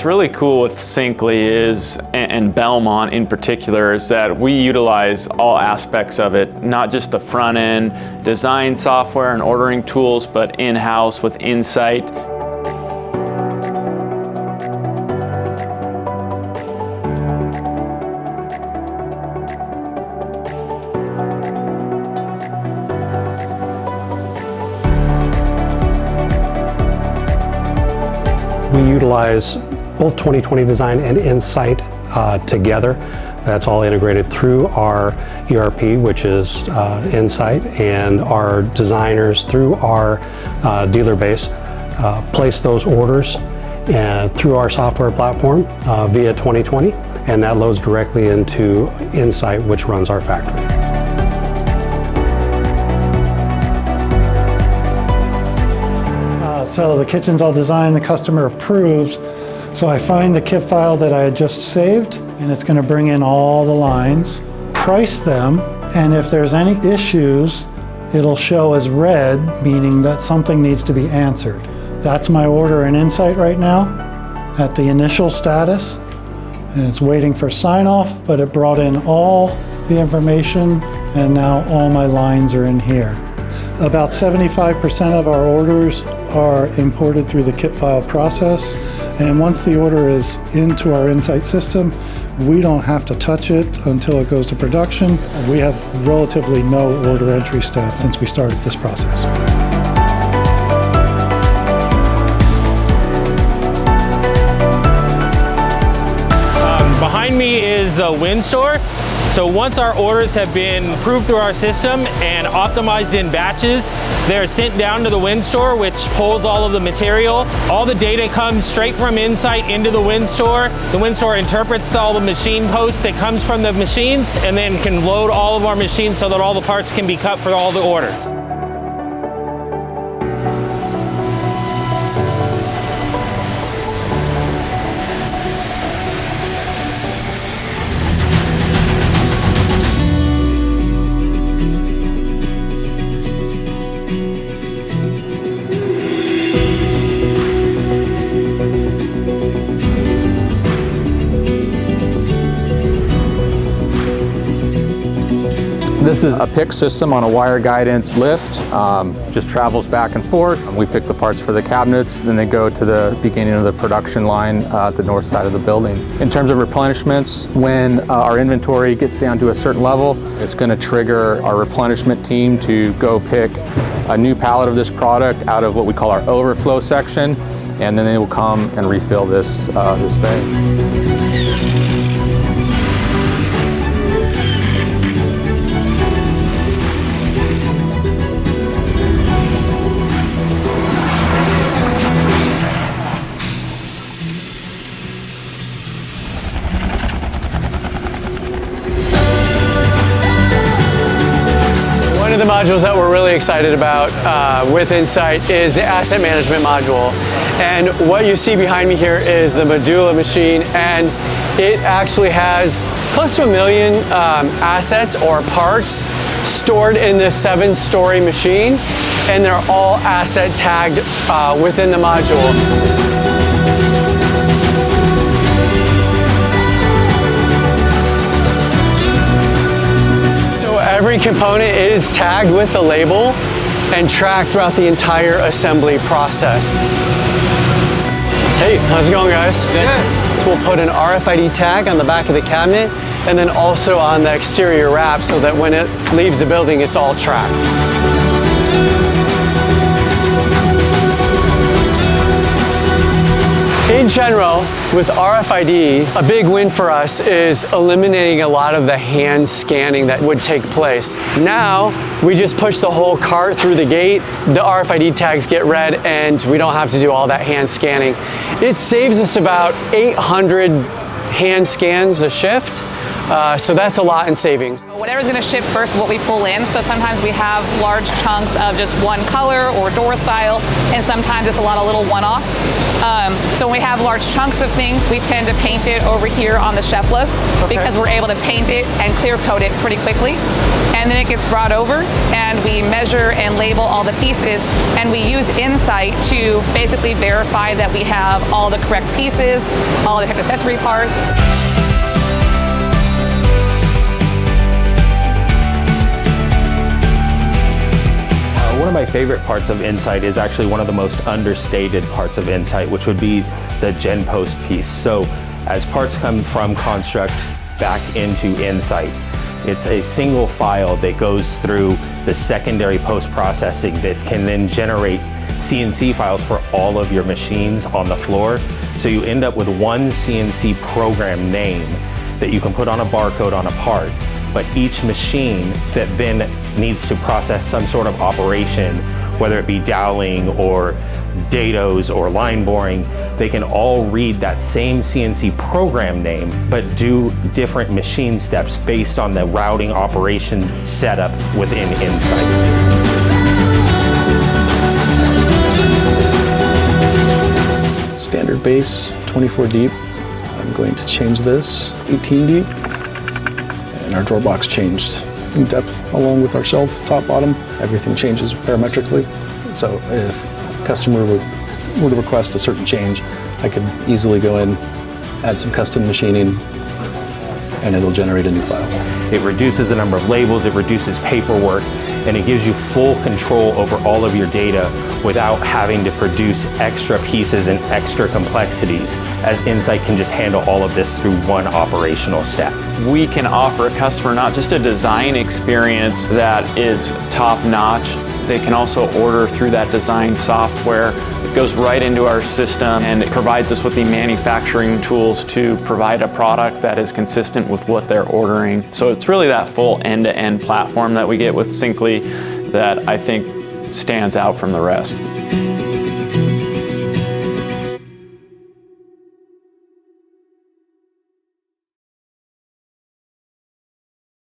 What's really cool with Cyncly is, and Bellmont in particular, is that we utilize all aspects of it, not just the front end design software and ordering tools, but in-house with Insight. We utilize both 2020 Design and Insight together. That's all integrated through our ERP, which is Insight, and our designers through our dealer base place those orders through our software platform via 2020, and that loads directly into Insight, which runs our factory. So the kitchen's all designed, the customer approves. So I find the kit file that I had just saved, and it's going to bring in all the lines, price them, and if there's any issues, it'll show as red, meaning that something needs to be answered. That's my order in Insight right now at the initial status, and it's waiting for sign off, but it brought in all the information, and now all my lines are in here. About 75% of our orders are imported through the kit file process, and once the order is into our Insight system, we don't have to touch it until it goes to production. We have relatively no order entry staff since we started this process. Behind me is the wind store. So once our orders have been approved through our system and optimized in batches, they're sent down to the wind store, which pulls all of the material. All the data comes straight from Insight into the wind store. The wind store interprets all the machine posts that comes from the machines and then can load all of our machines so that all the parts can be cut for all the orders. This is a pick system on a wire guidance lift, just travels back and forth. We pick the parts for the cabinets, then they go to the beginning of the production line at the north side of the building. In terms of replenishments, when our inventory gets down to a certain level, it's going to trigger our replenishment team to go pick a new pallet of this product out of what we call our overflow section, and then they will come and refill this bay. One of the modules that we're really excited about with Insight is the asset management module. And what you see behind me here is the Medulla machine, and it actually has close to 1 million assets or parts stored in this 7-story machine, and they're all asset tagged within the module. Every component is tagged with the label and tracked throughout the entire assembly process. Hey, how's it going, guys? Good. So we'll put an RFID tag on the back of the cabinet and then also on the exterior wrap so that when it leaves the building, it's all tracked. In general, with RFID, a big win for us is eliminating a lot of the hand scanning that would take place. Now, we just push the whole cart through the gate, the RFID tags get read, and we don't have to do all that hand scanning. It saves us about 800 hand scans a shift. So that's a lot in savings. Whatever's going to ship first, what we pull in. So sometimes we have large chunks of just one color or door style, and sometimes it's a lot of little one-offs. So when we have large chunks of things, we tend to paint it over here on the chef list because we're able to paint it and clear coat it pretty quickly. And then it gets brought over and we measure and label all the pieces, and we use Insight to basically verify that we have all the correct pieces, all the correct accessory parts. One of my favorite parts of Insight is actually one of the most understated parts of Insight, which would be the gen post piece. So as parts come from Construct back into Insight, it's a single file that goes through the secondary post-processing that can then generate CNC files for all of your machines on the floor. So you end up with one CNC program name that you can put on a barcode on a part, but each machine that then needs to process some sort of operation, whether it be doweling or dados or line boring, they can all read that same CNC program name, but do different machine steps based on the routing operation setup within Insight. Standard base, 24 deep. I'm going to change this 18 deep. And our drawer box changed in depth along with our shelf, top, bottom. Everything changes parametrically. So if a customer were to request a certain change, I could easily go in, add some custom machining, and it'll generate a new file. It reduces the number of labels, it reduces paperwork, and it gives you full control over all of your data without having to produce extra pieces and extra complexities, as Insight can just handle all of this through one operational step. We can offer a customer not just a design experience that is top-notch, they can also order through that design software. It goes right into our system and it provides us with the manufacturing tools to provide a product that is consistent with what they're ordering. So it's really that full end-to-end platform that we get with Cyncly that I think stands out from the rest.